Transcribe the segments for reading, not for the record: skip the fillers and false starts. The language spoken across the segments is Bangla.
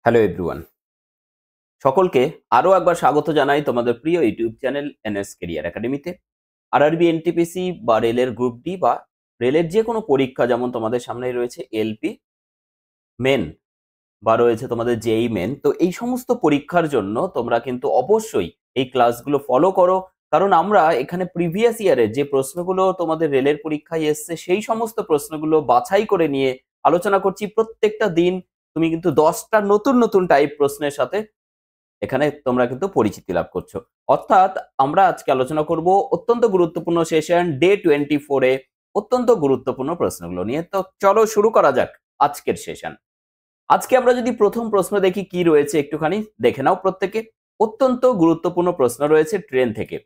হ্যালো এভরিওয়ান, সকলকে আরো একবার স্বাগত জানাই তোমাদের প্রিয় ইউটিউব চ্যানেল এনএস কেরিয়ার একাডেমিতে। আরআরবি, এনটিপিসি বা রেলের গ্রুপ ডি বা রেলের যে কোনো পরীক্ষা, যেমন তোমাদের সামনেই রয়েছে এলপি মেন বা রয়েছে তোমাদের জেই মেন, তো এই সমস্ত পরীক্ষার জন্য তোমরা কিন্তু অবশ্যই এই ক্লাসগুলো ফলো করো। কারণ আমরা এখানে প্রিভিয়াস ইয়ারের যে প্রশ্নগুলো তোমাদের রেলের পরীক্ষায় এসছে সেই সমস্ত প্রশ্নগুলো বাছাই করে নিয়ে আলোচনা করছি প্রত্যেকটা দিন। তুমি কিন্তু 10টা নতুন নতুন টাইপ প্রশ্নের সাথে এখানে তোমরা কিন্তু পরিচিতি লাভ করছো। অর্থাৎ আমরা আজকে আলোচনা করব অত্যন্ত গুরুত্বপূর্ণ সেশন ডে 24 এ অত্যন্ত গুরুত্বপূর্ণ প্রশ্নগুলো নিয়ে। তো চলো শুরু করা যাক আজকের সেশন। আজকে আমরা যদি প্রথম প্রশ্ন দেখি কি রয়েছে, একটুখানি দেখে নাও প্রত্যেকে। অত্যন্ত গুরুত্বপূর্ণ প্রশ্ন রয়েছে ট্রেন থেকে।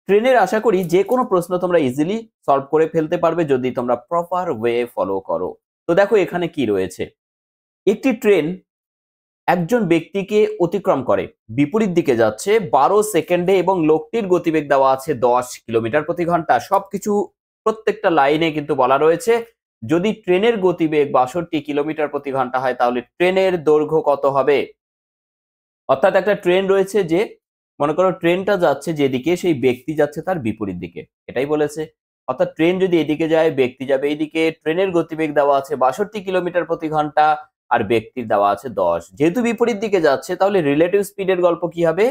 ট্রেনের আশা করি যে কোনো প্রশ্ন তোমরা ইজিলি সলভ করে ফেলতে পারবে যদি তোমরা প্রপার ওয়ে ফলো করো। তো দেখো এখানে কি রয়েছে। একটি ট্রেন একজন ব্যক্তিকে অতিক্রম করে, বিপরীত দিকে যাচ্ছে 12 সেকেন্ডে এবং লোকটির গতিবেগ দেওয়া আছে 10 কিলোমিটার প্রতি ঘন্টা। সবকিছু প্রত্যেকটা লাইনে কিন্তু বলা রয়েছে। যদি ট্রেনের গতিবেগ 62 কিলোমিটার প্রতি ঘন্টা হয় তাহলে ট্রেনের দৈর্ঘ্য কত হবে। অর্থাৎ একটা ট্রেন রয়েছে, যে মনে করো ট্রেনটা যাচ্ছে যেদিকে, সেই ব্যক্তি যাচ্ছে তার বিপরীত দিকে, এটাই বলেছে। অর্থাৎ ট্রেন যদি এদিকে যায়, ব্যক্তি যাবে এইদিকে, ট্রেনের গতিবেগ দেওয়া আছে 62 কিলোমিটার প্রতি ঘন্টা আর ব্যক্তির দেওয়া আছে 10। যেহেতু বিপরীত দিকে যাচ্ছে তাহলে রিলেটিভ স্পিডের গল্প কি হবে,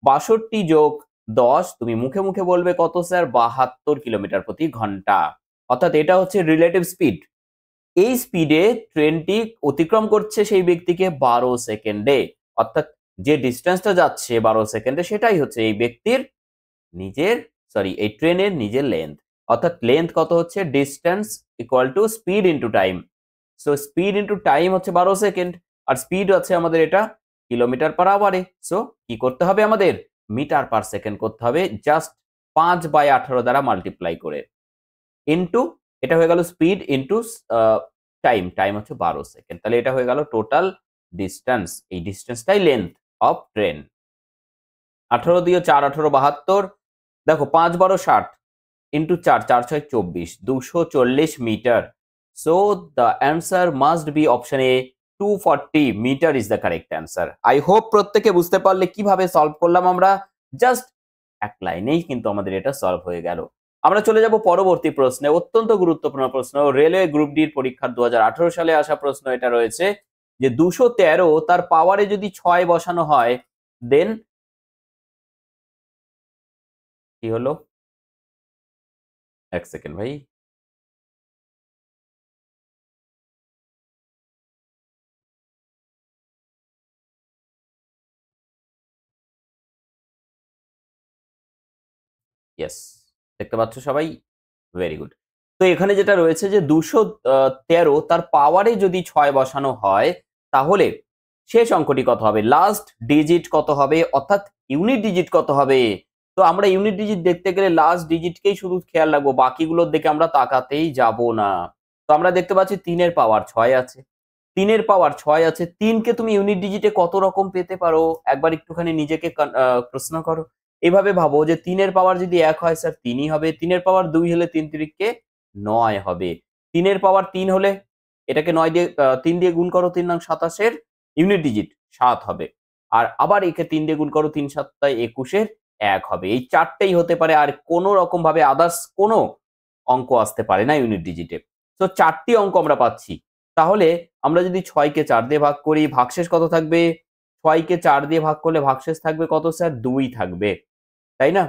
62 যোগ 10, তুমি মুখে মুখে বলবে কত স্যার, 72 কিলোমিটার প্রতি ঘন্টা। অর্থাৎ এটা হচ্ছে রিলেটিভ স্পিড। এই স্পিডে ট্রেনটি অতিক্রম করছে সেই ব্যক্তিকে 12 সেকেন্ডে। অর্থাৎ যে ডিস্টেন্সটা যাচ্ছে 12 সেকেন্ডে, সেটাই হচ্ছে এই ব্যক্তির নিজের, সরি এই ট্রেনের নিজের লেন্থ। অর্থাৎ লেন্থ কত হচ্ছে, distance equal to speed into time. So speed into time হচ্ছে 12 সেকেন্ড, আর স্পিড আছে আমাদের এটা কিলোমিটার পার আওয়ারে। সো কি করতে হবে আমাদের, মিটার পার সেকেন্ড করতে হবে, জাস্ট 5/18 দ্বারা মাল্টিপ্লাই করে, ইন্টু এটা হয়ে গেল স্পিড ইন্টু টাইম। টাইম হচ্ছে 12 সেকেন্ড। তাহলে এটা হয়ে গেল টোটাল ডিস্টেন্স। এই ডিস্টেন্সটাই লেন্থ অফ ট্রেন। 18 দিয়ে 4 18 72, দেখো 5 12 60 into 4 4 6 24, 240 metre. So the answer must be option A, 240 metre is the correct answer. I hope প্রত্যেকে বুঝতে পারলে কিভাবে সলভ করলাম আমরা। জাস্ট এক লাইনেই কিন্তু আমাদের এটা সলভ হয়ে গেল। আমরা চলে যাব পরবর্তী প্রশ্নে। অত্যন্ত গুরুত্বপূর্ণ প্রশ্ন, রেলওয়ে গ্রুপ ডির পরীক্ষার 2018 সালে আসা প্রশ্ন এটা রয়েছে, যে 213 তার পাওয়ারে যদি 6 বসানো হয়, দেন কি হলো। এক সেকেন্ড ভাই। ইয়েস, দেখতে পাচ্ছ সবাই, ভেরি গুড। তো এখানে যেটা রয়েছে যে 213 তার পাওয়ারে যদি 6 বসানো হয় তাহলে শেষ অঙ্কটি কত হবে, লাস্ট ডিজিট কত হবে, অর্থাৎ ইউনিট ডিজিট কত হবে। তো আমরা ইউনিট ডিজিট দেখতে গেলে লাস্ট ডিজিটকেই শুধু খেয়াল রাখবো, বাকিগুলোর দিকে আমরা তাকাতেই যাব না। তো আমরা দেখতে পাচ্ছি 3 এর পাওয়ার 6 আছে, 3 এর পাওয়ার 6 আছে, 3 কে তুমি ইউনিট ডিজিটে কত রকম পেতে পারো একবার একটুখানি নিজেকে প্রশ্ন করো। এভাবে ভাবো যে 3 এর পাওয়ার যদি 1 হয় স্যার 3ই হবে, 3 এর পাওয়ার 2 হলে 3 3কে 9 হবে, 3 এর পাওয়ার 3 হলে এটাকে 9 দিয়ে 3 দিয়ে গুণ করো, 3 নং 27 এর ইউনিট ডিজিট 7 হবে। আর আবার একে 3 দিয়ে গুণ করো, 3 7 21 এর 1 হবে। এই চারটেই হতে পারে, আর কোনো রকম ভাবে আদার্স কোনো অঙ্ক আসতে পারে না ইউনিট ডিজিটে। তো চারটি অঙ্ক আমরা পাচ্ছি। তাহলে আমরা যদি 6 কে 4 দিয়ে ভাগ করি, ভাগশেষ কত থাকবে, 6 কে 4 দিয়ে ভাগ করলে ভাগশেষ থাকবে কত স্যার, 2 থাকবে, তাই না?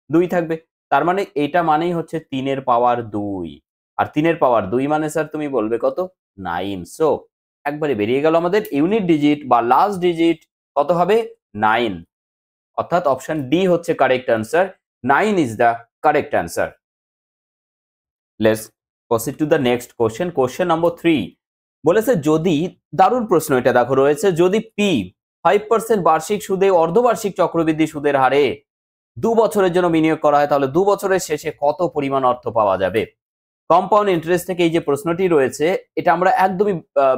2 থাকবে। তার মানে এটা মানেই হচ্ছে 3 এর পাওয়ার 2। আর 3 এর পাওয়ার 2 মানে স্যার তুমি বলবে কত, 9। সো একবারে বেরিয়ে গেল আমাদের ইউনিট ডিজিট বা লাস্ট ডিজিট কত হবে, 9। অর্থাৎ অপশন ডি হচ্ছে correct answer. 9 is the correct answer. Let's proceed to the next question. Question number 3 বলেছে, যদি, দারুণ প্রশ্ন এটা দেখো রয়েছে, যদি পি 5% বার্ষিক সুদে অর্ধবার্ষিক চক্রবৃদ্ধি সুদের হারে 2 বছরের জন্য বিনিয়োগ করা হয় তাহলে 2 বছরের শেষে কত পরিমাণ অর্থ পাওয়া যাবে। কম্পাউন্ড ইন্টারেস্ট থেকে এই যে প্রশ্নটি রয়েছে, এটা আমরা একদমই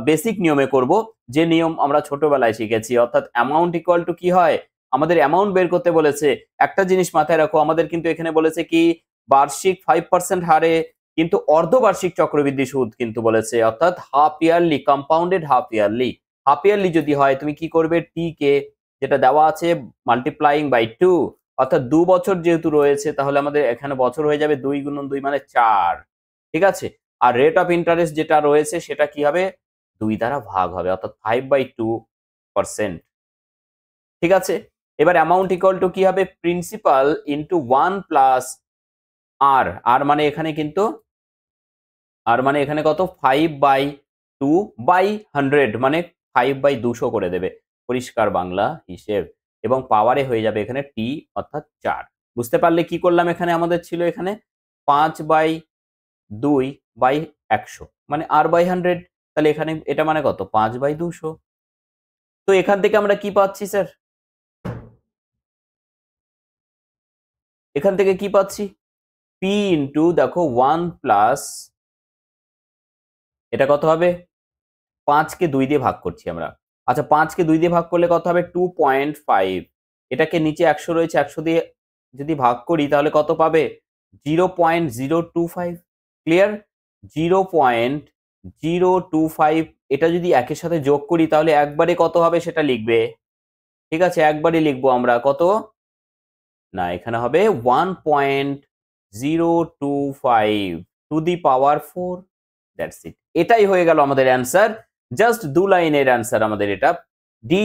বেসিক নিয়মে করব, যে নিয়ম আমরা ছোটবেলায় শিখেছি। অর্থাৎ অ্যামাউন্ট ইকুয়াল টু কি হয়, আমাদের অ্যামাউন্ট বের করতে বলেছে। একটা জিনিস মাথায় রাখো, আমাদের কিন্তু এখানে বলেছে কি বার্ষিক 5% হারে, কিন্তু অর্ধবার্ষিক চক্রবৃদ্ধি সুদ কিন্তু বলেছে, অর্থাৎ half yearly, compounded half yearly. Half yearly যদি হয় তুমি কি করবে, টি কে যেটা দেওয়া আছে মাল্টিপ্লাইং বাই 2, অর্থাৎ 2 বছর যেহেতু রয়েছে তাহলে আমাদের এখানে বছর হয়ে যাবে 2 গুণন 2 মানে 4, ঠিক আছে। আর রেট অফ ইন্টারেস্ট যেটা রয়েছে সেটা কি হবে, 2 দ্বারা ভাগ হবে, অর্থাৎ 5/2%, ঠিক আছে। এবার অ্যামাউন্ট ইকুয়াল টু কি হবে, প্রিন্সিপাল ইন্টু 1 প্লাস আর, আর মানে এখানে কত, 5/2/100 মানে 5/200 করে দেবে, পরিষ্কার বাংলা হিসেব। এবং পাওয়ারে হয়ে যাবে এখানে টি অর্থাৎ 4। বুঝতে পারলে কি করলাম, এখানে আমাদের ছিল এখানে 5/2/100 মানে r/100, তাহলে এখানে এটা মানে কত, 5/200। তো এখান থেকে আমরা কি পাচ্ছি স্যার, এখান থেকে কি পাচ্ছি, পি ইন্টু দেখো 1 প্লাস, এটা কত হবে, 5 কে 2 দিয়ে ভাগ করছি আমরা। আচ্ছা 5 কে 2 দিয়ে ভাগ করলে কত হবে, 2.5। এটাকে নিচে 100 রয়েছে, 100 দিয়ে যদি ভাগ করি তাহলে কত পাবে, 0.025। ক্লিয়ার, 0.025। এটা যদি একের সাথে যোগ করি তাহলে একবারে কত হবে সেটা লিখবে, ঠিক আছে, একবারে লিখবো আমরা কত, না এখানে হবে 1.025 to the power 4, that's it. এটাই হয়ে গেল আমাদের অ্যান্সার, জাস্ট 2 লাইনের অ্যান্সার আমাদের এটা। D,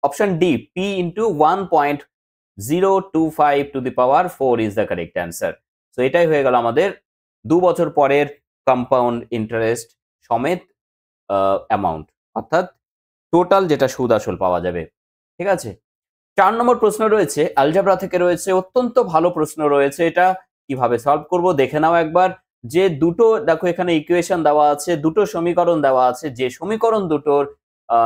option D, P into 1.025 to the power 4 is the correct answer. So এটাই হয়ে গেল আমাদের 2 বছর পরের কম্পাউন্ড ইন্টারেস্ট সমেত অ্যামাউন্ট, অর্থাৎ টোটাল যেটা সুদ আসল পাওয়া যাবে, ঠিক আছে। 4 নম্বর প্রশ্ন রয়েছে অ্যালজেব্রা থেকে, রয়েছে অত্যন্ত ভালো প্রশ্ন রয়েছে, এটা কিভাবে সলভ করব দেখে নাও একবার। যে দুটো দেখো এখানে ইকুয়েশন দেওয়া আছে, দুটো সমীকরণ দেওয়া আছে, যে সমীকরণ দুটোর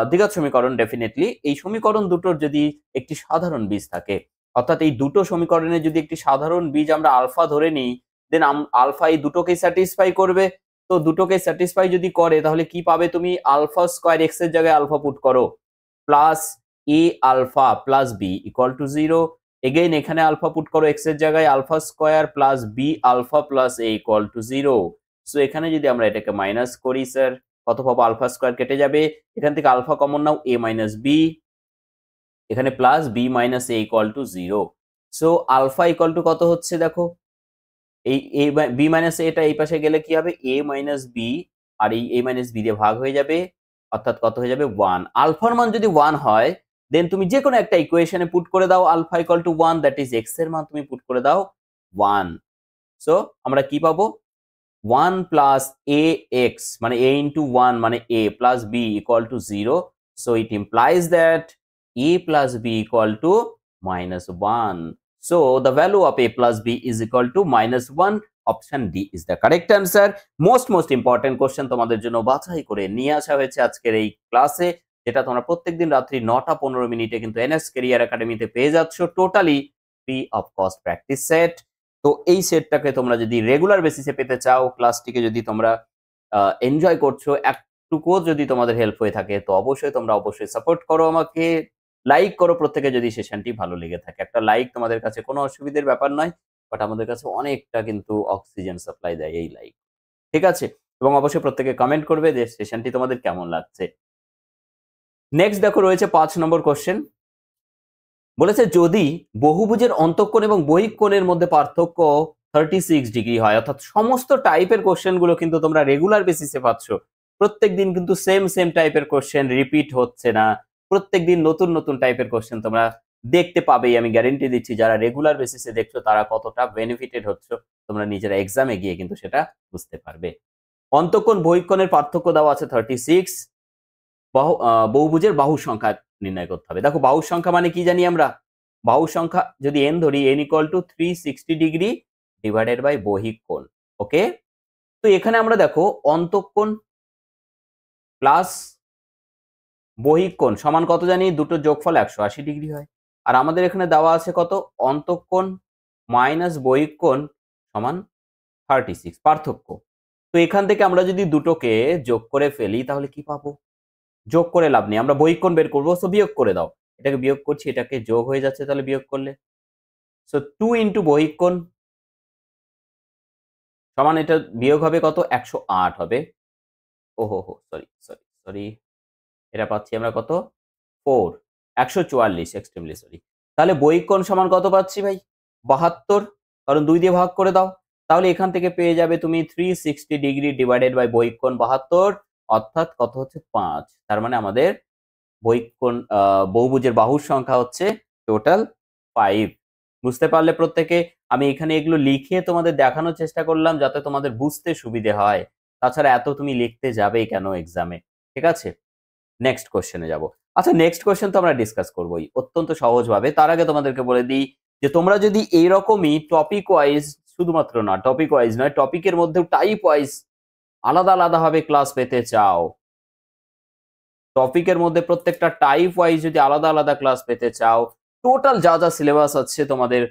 দ্বিঘাত সমীকরণ, ডেফিনেটলি এই সমীকরণ দুটোর যদি একটি সাধারণ বীজ থাকে, অর্থাৎ এই দুটো সমীকরণে যদি একটি সাধারণ বীজ আমরা আলফা ধরে নিই, দেন আলফা এই দুটোকে স্যাটিসফাই করবে। তো দুটোকে স্যাটিসফাই যদি করে তাহলে কি পাবে তুমি, আলফা স্কোয়ার এক্স এর জায়গায় আলফা পুট করো, plus A alpha plus B equal to 0। Again এখানে আলফা পুট করো এক্স এর জায়গায়, alpha square plus B alpha plus A equal to 0। So এখানে যদি আমরা এটাকে মাইনাস করি স্যার, কত পাবো, আলফা স্কোয়ার কেটে যাবে, এখান থেকে আলফা কমন নাও, এ মাইনাস বি, এখানে plus B minus A equal to 0। So alpha equal to কত হচ্ছে দেখো, এই এ বি মাইনাস এটা এই পাশে গেলে কি হবে, এ মাইনাস বি, আর এই এ মাইনাস বি দিয়ে ভাগ হয়ে যাবে, অর্থাৎ কত হয়ে যাবে 1। আলফার মান যদি 1 হয় দেন তুমি যে কোনো একটা ইকুয়েশনে পুট করে দাও alpha equal to 1, that is X এর মান তুমি পুট করে দাও 1। সো আমরা কি পাবো, 1 প্লাস এ এক্স মানে a ইন্টু 1 মানে a plus b equal to 0। So it implies that a plus b equal to minus 1। So the value of a plus b is equal to minus 1। Option D is the correct answer. Most important question তোমাদের জন্য বাছাই করে নিয়ে আসা হয়েছে আজকের এই ক্লাসে, যেটা তোমরা প্রত্যেকদিন রাত্রি 9টা 15 মিনিটে কিন্তু এনএস ক্যারিয়ার একাডেমিতে পেয়ে যাচ্ছ, totally free of cost practice set. তো এই সেটটাকে তোমরা যদি রেগুলার বেসিসে পেতে চাও, ক্লাসটিকে যদি তোমরা এনজয় করছো, একটুকুও যদি তোমাদের হেল্প হয়ে থাকে, তো অবশ্যই সাপোর্ট করো আমাকে, লাইক করো প্রত্যেকে যদি সেশনটি ভালো লেগে থাকে। একটা লাইক তোমাদের কাছে কোনো অসুবিধার ব্যাপার নয়, বাট আমাদের কাছে অনেকটা কিন্তু অক্সিজেন সাপ্লাই দেয় এই লাইক, ঠিক আছে। এবং অবশ্যই প্রত্যেকে কমেন্ট করবে যে সেশনটি তোমাদের কেমন লাগছে। নেক্সট দেখো রয়েছে 5 নম্বর কোশ্চেন, বলেছে যদি বহুভুজের অন্তঃকোণ এবং বহিঃকোণের মধ্যে পার্থক্য 36 ডিগ্রি হয়, অর্থাৎ সমস্ত টাইপের কোশ্চেন গুলো কিন্তু তোমরা রেগুলার বেসিসে পাচ্ছ, প্রত্যেকদিন কিন্তু সেম টাইপের কোশ্চেন রিপিট হচ্ছে না, প্রত্যেকদিন নতুন টাইপের কোশ্চেন তোমরা দেখতে পাবেই, আমি গ্যারেন্টি দিচ্ছি। যারা রেগুলার বেসিসে দেখছো তারা কতটা বেনিফিটেড হচ্ছ তোমরা নিজেরা এক্সামে গিয়ে কিন্তু সেটা বুঝতে পারবে। অন্তঃকোণ বহিঃকোণের পার্থক্য দেওয়া আছে 36, বহুভুজের বাহুর সংখ্যা নির্ণয় করতে হবে। দেখো বাহুর সংখ্যা মানে কি জানি আমরা, বাহুর সংখ্যা যদি n ধরি, n equal to 360 degree divided by বহিঃকোণ, ওকে। তো এখানে আমরা দেখো অন্তঃকোণ প্লাস বহিঃকোণ সমান কত জানি, দুটো যোগফল 180 ডিগ্রি হয়। আর আমাদের এখানে দেওয়া আছে কত, অন্তঃকোণ মাইনাস বহিঃকোণ সমান 36, পার্থক্য। তো এখান থেকে আমরা যদি দুটোকে যোগ করে ফেলি তাহলে কি পাবো, যোগ করে লাভ নেই, আমরা বহিঃকোণ বের করবো, সো বিয়োগ করে দাও। এটাকে বিয়োগ করছি, এটাকে যোগ হয়ে যাচ্ছে তাহলে বিয়োগ করলে, সো 2 ইন্টু বহিঃকোণ সমান এটা বিয়োগ হবে কত, 108 হবে। ওহো হো, সরি, এটা পাচ্ছি আমরা কত 4 144 এক্সট্রিমলি সরি। তাহলে বহিক কোণ সমান কত পাচ্ছি ভাই 72, কারণ 2 দিয়ে ভাগ করে দাও। তাহলে এখান থেকে পেয়ে যাবে তুমি 360 ডিগ্রি ডিভাইডেড বাই বহিক কোণ 72, অর্থাৎ কত হচ্ছে 5। তার মানে আমাদের বহিক কোণ বহুভুজের বাহুর সংখ্যা হচ্ছে টোটাল 5। বুঝতে পারলে প্রত্যেকে? আমি এখানে এগুলো লিখে তোমাদের দেখানোর চেষ্টা করলাম যাতে তোমাদের বুঝতে সুবিধে হয়। তাছাড়া এত তুমি লিখতে যাবেই কেন এক্সামে? ঠিক আছে? নেক্সট কোয়েশ্চেনে যাব। আচ্ছা, নেক্সট কোয়েশ্চেন তো আমরা ডিসকাস করবোই অত্যন্ত সহজভাবে। তার আগে তোমাদেরকে বলে দিই যে তোমরা যদি এইরকমই টপিক ওয়াইজ, শুধুমাত্র না টপিক ওয়াইজ নয়, টপিকের মধ্যেও টাইপ ওয়াইজ আলাদা আলাদাভাবে ক্লাস পেতে চাও, টপিকের মধ্যে প্রত্যেকটা টাইপ ওয়াইজ যদি আলাদা আলাদা ক্লাস পেতে চাও, টোটাল যা যা সিলেবাস আছে তোমাদের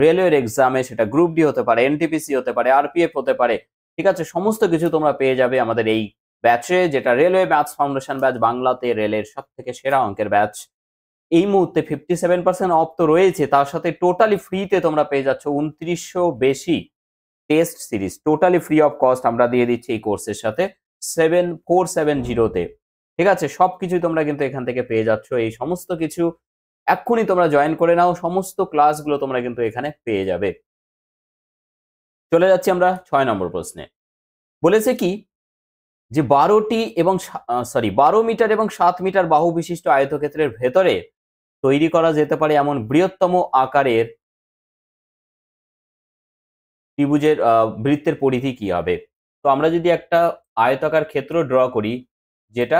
রেলওয়ের এক্সামে, সেটা গ্রুপ ডি হতে পারে, এনটিপিসি হতে পারে, আরপিএফ হতে পারে, ঠিক আছে, সমস্ত কিছু তোমরা পেয়ে যাবে আমাদের এই ব্যাচে, যেটা রেলওয়ে ম্যাথস ফাউন্ডেশন ব্যাচ, বাংলাতে রেলের সব থেকে সেরা অঙ্কের ব্যাচ। এই মুহূর্তে 57% অফ তো রয়েছে, তার সাথে টোটালি ফ্রিতে তোমরা পেয়ে যাচ্ছ 2900 বেশি test series, totally free of cost আমরা দিয়ে দিচ্ছি এই কোর্সের সাথে 7470-তে। ঠিক আছে, সবকিছুই তোমরা কিন্তু এখান থেকে পেয়ে যাচ্ছ। এই সমস্ত কিছু এক্ষুনি তোমরা জয়েন করে নাও, সমস্ত ক্লাসগুলো তোমরা কিন্তু এখানে পেয়ে যাবে। চলে যাচ্ছি আমরা 6 নম্বর প্রশ্নে। বলেছে কি যে 12 মিটার এবং 7 মিটার বাহু বিশিষ্ট আয়তক্ষেত্রের ভেতরে তৈরি করা যেতে পারে এমন বৃহত্তম আকারের ত্রিভুজের বৃত্তের পরিধি কি হবে? তো আমরা যদি একটা আয়তাকার ক্ষেত্র ড্র করি, যেটা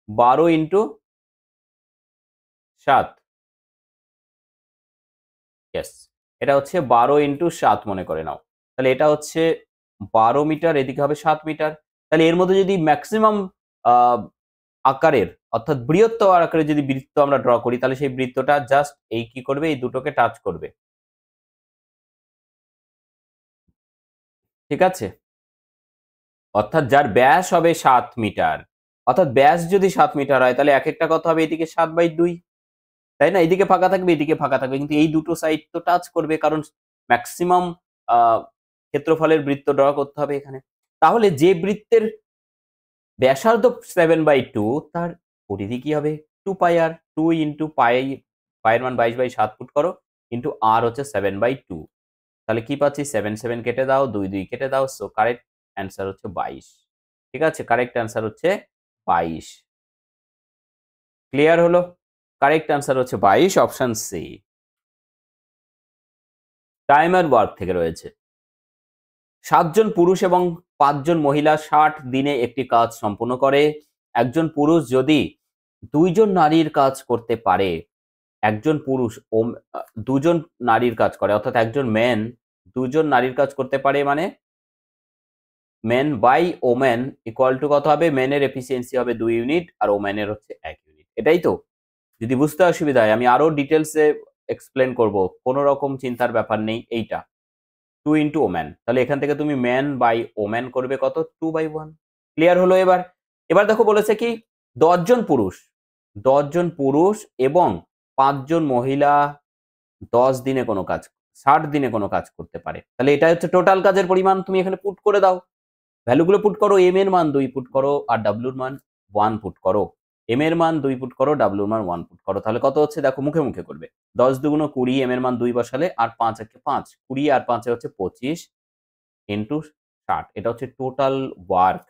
12x7, ইয়েস, এটা হচ্ছে 12x7 মনে করে নাও। তাহলে এটা হচ্ছে 12 মিটার, এদিকে হবে 7 মিটার। তাহলে এর মধ্যে যদি ম্যাক্সিমাম আকারের, অর্থাৎ বৃহত্তর আকারের যদি বৃত্ত আমরা ড্র করি, তাহলে সেই বৃত্তটা জাস্ট এই কি করবে, এই দুটোকে টাচ করবে। ঠিক আছে, অর্থাৎ যার ব্যাস হবে 7 মিটার, অর্থাৎ ব্যাস যদি 7 মিটার হয়, তাহলে এক একটা কত হবে, এদিকে 7/2, তাই না? এদিকে ফাঁকা থাকবে, এদিকে ফাঁকা থাকবে, কিন্তু এই দুটো সাইড তো টাচ করবে, কারণ ম্যাক্সিমাম ক্ষেত্রফলের বৃত্ত ড্র করতে হবে এখানে। তাহলে যে বৃত্তের ব্যাসার্ধ 7/2, তার পরিধি কি হবে 2πr, 2 ইন্টু পাই, পায়ের মান 22/7 ফুট করো, ইন্টু আর হচ্ছে 7/2। তাহলে কি পাচ্ছি, 7 7 কেটে দাও, 2 2 কেটে দাও, সো কারেক্ট অ্যান্সার হচ্ছে 22। ঠিক আছে, কারেক্ট অ্যান্সার হচ্ছে 22। ক্লিয়ার হলো? কারেক্ট অ্যান্সার হচ্ছে 22, অপশন সি। টাইমার ওয়ার্ক থেকে রয়েছে 7 জন পুরুষ এবং 5 জন মহিলা 60 দিনে একটি কাজ সম্পূর্ণ করে। একজন পুরুষ যদি 2 জন নারীর কাজ করতে পারে, একজন পুরুষ ও 2 জন নারীর কাজ করে, অর্থাৎ একজন ম্যান 2 জন নারীর কাজ করতে পারে, মানে men by women equal to কত হবে, মেনের এফিসিয়েন্সি হবে 2 ইউনিট আর ওমেনের হচ্ছে 1 ইউনিট। এটাই তো? যদি বুঝতে অসুবিধা হয় আমি আরো ডিটেলসে এক্সপ্লেন করব, কোনো রকম চিন্তার ব্যাপার নেই। এইটা 2 ইন্টু ওম্যান, তাহলে এখান থেকে তুমি ম্যান বাই ওম্যান করবে কত, 2/1। ক্লিয়ার হলো? এবার এবার দেখো বলেছে কি 10 জন পুরুষ, 10 জন পুরুষ এবং 5 জন মহিলা 10 দিনে কোনো কাজ, 60 দিনে কোনো কাজ করতে পারে। তাহলে এটা হচ্ছে টোটাল কাজের পরিমাণ। তুমি এখানে পুট করে দাও, ভ্যালুগুলো পুট করো, এম এর মান 2 পুট করো আর ডাব্লুর মান 1 পুট করো। এম এর মান 2 পুট করো, ডাব্লুর মান 1 পুট করো। তাহলে কত হচ্ছে দেখো, মুখে মুখে করবে। 10 দুগুণ 20, এম এর মান 2 বসালে, আর 5 একে 5, 20 আর 5 হচ্ছে 25 ইন্টু 60। এটা হচ্ছে টোটাল ওয়ার্ক।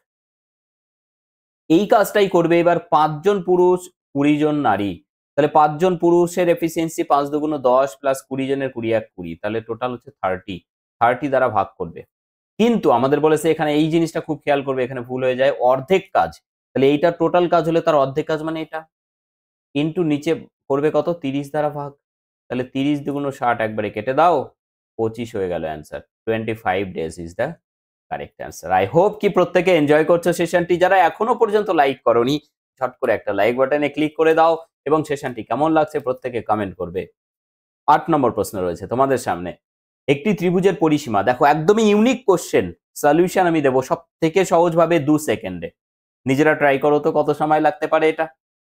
এই কাজটাই করবে এবার 5 জন পুরুষ 20 জন নারী। তাহলে 5 জন পুরুষের এফিসিয়েন্সি 5 দুগুণ 10 প্লাস 20 জনের 20 এক 20, তাহলে টোটাল হচ্ছে 30। 30 দ্বারা ভাগ করবে। কিন্তু আমাদের বলেছে এখানে এই জিনিসটা খুব খেয়াল করবে, এখানে ভুল হয়ে যায়, অর্ধেক কাজ। তাহলে এইটা টোটাল কাজ হলে তার অর্ধেক কাজ মানে এটা, ইন্টু নিচে করবে কত, 30 দ্বারা ভাগ। তাহলে 30 দুগুণ 60, একবারে কেটে দাও, 25 হয়ে গেল answer. 25 days is the correct answer. I hope কি প্রত্যেকে এনজয় করছো সেশনটি। যারা এখনো পর্যন্ত লাইক করোনি, ঝট করে একটা লাইক বাটনে ক্লিক করে দাও এবং সেশনটি কেমন লাগছে প্রত্যেকে কমেন্ট করবে। 8 নম্বর প্রশ্ন রয়েছে তোমাদের সামনে। একটি ত্রিভুজের পরিসীমা, দেখো একদমই ইউনিক কোশ্চেন, সলিউশন আমি দেবো সব থেকে সহজভাবে 2 সেকেন্ডে। নিজেরা ট্রাই করো তো কত সময় লাগতে পারে এটা।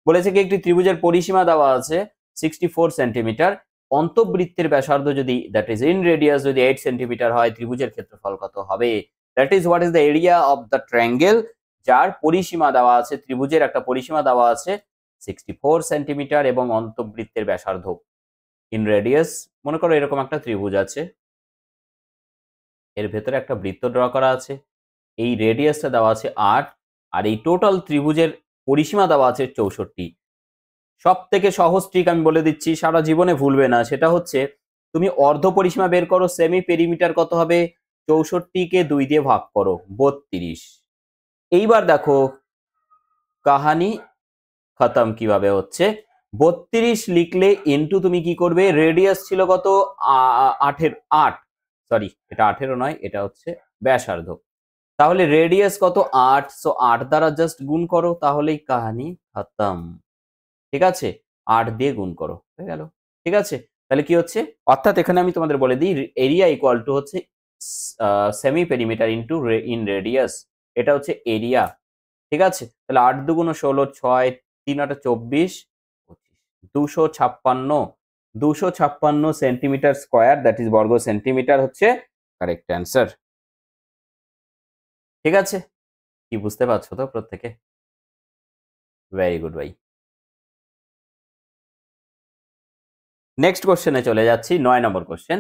বলেছে কি একটি ত্রিভুজের পরিসীমা দেওয়া আছে 64 সেন্টিমিটার, অন্তঃবৃত্তের ব্যাসার্ধ যদি দ্যাট ইজ ইন রেডিয়াস যদি 8 সেন্টিমিটার হয়, ত্রিভুজের ক্ষেত্রফল কত হবে? That is what is the area of the triangle, যার পরিসীমা দেওয়া আছে, ত্রিভুজের একটা পরিসীমা দেওয়া আছে 64 সেন্টিমিটার এবং অন্তবৃত্তের ব্যাসার্ধ ইন রেডিয়াস। মনে করো এরকম একটা ত্রিভুজ আছে, এর ভেতরে একটা বৃত্ত ড্র করা আছে, এই রেডিয়াসটা দেওয়া আছে 8, আর এই টোটাল ত্রিভুজের পরিসীমা দেওয়া আছে 64। সব থেকে সহজ ট্রিক আমি বলে দিচ্ছি, সারা জীবনে ভুলবে না, সেটা হচ্ছে তুমি অর্ধ পরিসীমা বের করো, সেমি পেরিমিটার কত হবে, 64কে 2 দিয়ে ভাগ করো, 32। এইবার দেখো কাহানি খতম কিভাবে হচ্ছে। 32 লিখলে ইনটু তুমি কি করবে, রেডিয়াস ছিল কত 8, সরি এটা 18 নয়, এটা হচ্ছে ব্যাসার্ধ। তাহলে রেডিয়াস কত 8, সো 8 দ্বারা জাস্ট গুণ করো, তাহলেই কাহানি খতম। ঠিক আছে, 8 দিয়ে গুণ করো, হয়ে গেল। ঠিক আছে, তাহলে কি হচ্ছে, অর্থাৎ এখানে আমি তোমাদের বলে দিই, এরিয়া ইকুয়াল টু হচ্ছে semi perimeter into in radius, এটা হচ্ছে এরিয়া। ঠিক আছে, তাহলে 8 দুগুণ 16, 6 3 8 24, 256 সেন্টিমিটার স্কোয়ার, দ্যাট ইজ বর্গ সেন্টিমিটার হচ্ছে কারেক্ট অ্যান্সার। ঠিক আছে, কি বুঝতে পারছো তো প্রত্যেকে? ভেরি গুড ভাই। নেক্সট কোশ্চেনে চলে যাচ্ছি, 9 নম্বর কোশ্চেন।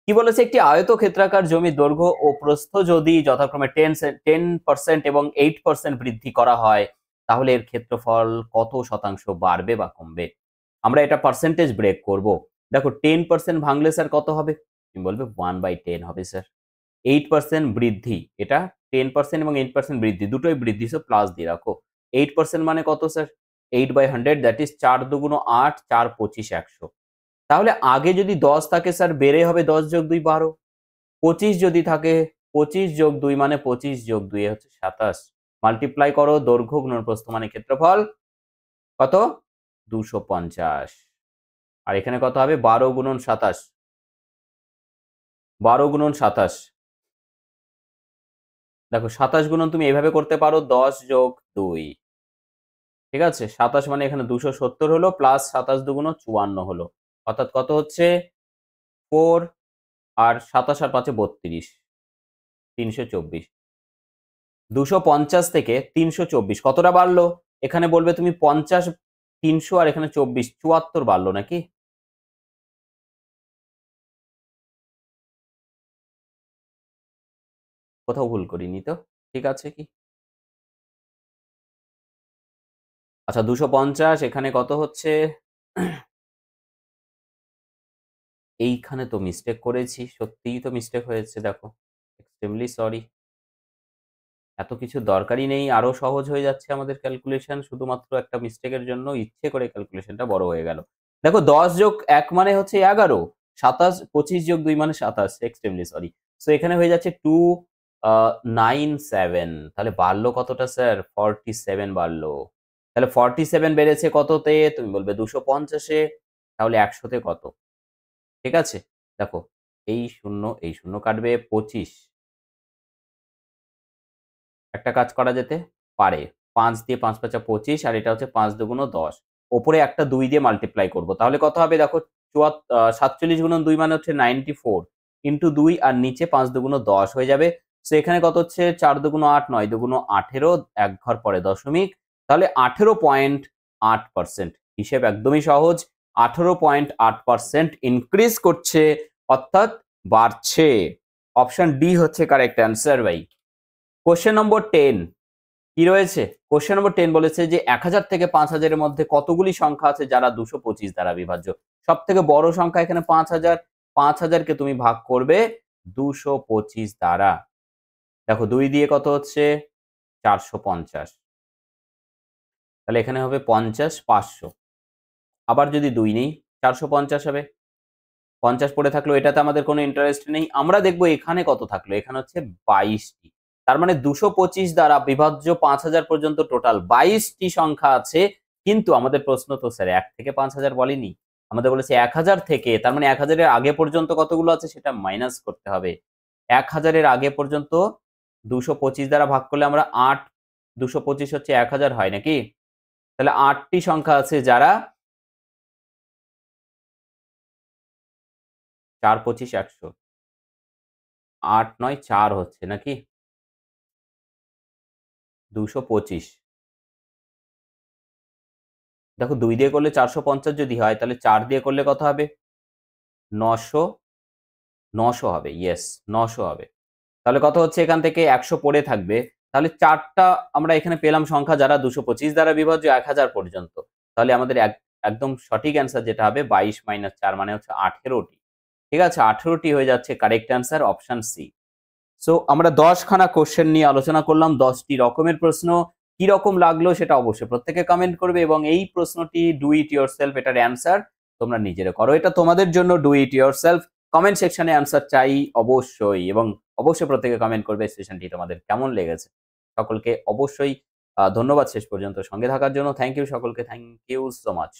কি বলেছে, একটি আয়তক্ষেত্রাকার জমির দৈর্ঘ্য ও প্রস্থ যদি যথাক্রমে 10% এবং 8% বৃদ্ধি করা হয়, তাহলে এর ক্ষেত্রফল কত শতাংশ বাড়বে বা কমবে? আমরা এটা পার্সেন্টেজ ব্রেক করব। দেখো 10% ভাঙলে স্যার কত হবে, তুমি বলবে 1/10 হবে স্যার। 8% বৃদ্ধি, এটা 10% এবং 8% বৃদ্ধি, দুটোই বৃদ্ধি, সো প্লাস দিয়ে রাখো। 8% মানে কত স্যার, 8/100, দ্যাট ইজ 4 দুগুণ 8, 4 25 100। তাহলে আগে যদি 10 থাকে স্যার, বেড়ে হবে 10 যোগ 2 12। 25 যদি থাকে, 25 যোগ 2 মানে 25 যোগ 2 হচ্ছে 27। মাল্টিপ্লাই করো, দৈর্ঘ্য গুণন প্রস্থ মানে ক্ষেত্রফল কত 250। আর এখানে কত হবে 12 গুণন 27, 12 গুণন 27। দেখো 27 গুণন তুমি এইভাবে করতে পারো, 10 যোগ 2। ঠিক আছে, 27 মানে এখানে 270 হলো, প্লাস 27 দুগুণ 54 হলো, অর্থাৎ কত হচ্ছে 4, আর 27 আর 5 32, 324। 250 থেকে 324 কতটা বাড়লো, এখানে বলবে তুমি 50, 300 আর এখানে 24, 74 বাড়লো নাকি? কোথাও ভুল করিনি তো? ঠিক আছে কি? আচ্ছা 250, এখানে কত হচ্ছে, এইখানে তো মিস্টেক করেছি, সত্যিই তো মিস্টেক হয়েছে, দেখো এক্সট্রিমলি সরি। এত কিছু দরকারই নেই, আরো সহজ হয়ে যাচ্ছে আমাদের ক্যালকুলেশন, শুধুমাত্র একটা মিস্টেকের জন্য ইচ্ছে করে ক্যালকুলেশনটা বড় হয়ে গেল। দেখো 10 যোগ 1 মানে হচ্ছে 11, 27, 25 যোগ 2 মানে 27, এক্সট্রিমলি সরি। সো এখানে হয়ে যাচ্ছে 297। তাহলে বাড়লো কতটা স্যার, 47 বাড়লো। তাহলে 47 বেড়েছে কততে, তুমি বলবে 250-এ, তাহলে 100-তে কত? ঠিক আছে, দেখো এই শূন্য কাটবে, 25। একটা কাজ করা যেতে পারে, 5 দিয়ে 5 5 25, আর এটা হচ্ছে 5 দুগুণ 10, ওপরে একটা 2 দিয়ে মাল্টিপ্লাই করব, তাহলে কত হবে দেখো 47 গুণন 2 মানে হচ্ছে 94 ইন্টু 2, আর নিচে 5 দুগুণ 10 হয়ে যাবে। সো এখানে কত হচ্ছে 4 দুগুণ 8, 9 দুগুণ 18, এক ঘর পরে দশমিক, তাহলে 18.8%। হিসেব একদমই সহজ, 18.8% ইনক্রিজ করছে, অর্থাৎ বাড়ছে। অপশন ডি হচ্ছে কারেক্ট অ্যান্সার ভাই। কোশ্চেন নম্বর 10 কি রয়েছে, কোশ্চেন নম্বর 10 বলেছে যে 1000 থেকে 5000-এর মধ্যে কতগুলি সংখ্যা আছে যারা 225 দ্বারা বিভাজ্য? সব থেকে বড় সংখ্যা এখানে 5000, 5000-কে তুমি ভাগ করবে 225 দ্বারা। দেখো 2 দিয়ে কত হচ্ছে 450, তাহলে এখানে হবে 50 500। আবার যদি 2 নেই, 450 হবে, 50 পড়ে থাকলো, এটাতে আমাদের কোনো ইন্টারেস্ট নেই। আমরা দেখবো এখানে কত থাকলো, এখানে হচ্ছে 22টি। তার মানে 225 দ্বারা বিভাজ্য 5000 পর্যন্ত টোটাল 22টি সংখ্যা আছে। কিন্তু আমাদের প্রশ্ন তো স্যার 1 থেকে 5000 বলেনি, আমাদের বলেছে 1000 থেকে, তার মানে 1000-এর আগে পর্যন্ত কতগুলো আছে সেটা মাইনাস করতে হবে। 1000-এর আগে পর্যন্ত 225 দ্বারা ভাগ করলে আমরা 8, 225 হচ্ছে 1000 হয় নাকি? তাহলে 8টি সংখ্যা আছে যারা 4 25 100, 8 9 4 হচ্ছে নাকি? 225। দেখো 2 দিয়ে করলে 450 যদি হয় তাহলে 4 দিয়ে করলে কত হবে? 900। 900 হবে, ইয়েস 900 হবে। তাহলে কত হচ্ছে এখান থেকে? 100 পড়ে থাকবে। তাহলে 4টা আমরা এখানে পেলাম সংখ্যা যারা 225 দ্বারা বিভাজ্য 1000 পর্যন্ত। তাহলে আমাদের একদম সঠিক অ্যান্সার যেটা হবে 22 - 4 মানে হচ্ছে 18টি। ঠিক আছে? 18টি হয়ে যাচ্ছে correct answer, option C. So আমরা 10 খানা কোশ্চেন নিয়ে আলোচনা করলাম, 10টি রকমের প্রশ্ন। কি রকম লাগলো সেটা অবশ্যই প্রত্যেকে কমেন্ট করবে, এবং এই প্রশ্নটি ডু ইট ইয়োরসেলফ, এটার অ্যান্সার তোমরা নিজেরা করো। এটা তোমাদের জন্য ডু ইট ইয়োরসেলফ। কমেন্ট সেকশনে অ্যান্সার চাই অবশ্যই, এবং অবশ্যই প্রত্যেকে কমেন্ট করবে সেশনটি তোমাদের কেমন লেগেছে। সকলকে অবশ্যই ধন্যবাদ শেষ পর্যন্ত সঙ্গে থাকার জন্য। থ্যাংক ইউ সকলকে, thank you so much.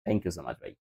Thank you so much ভাই।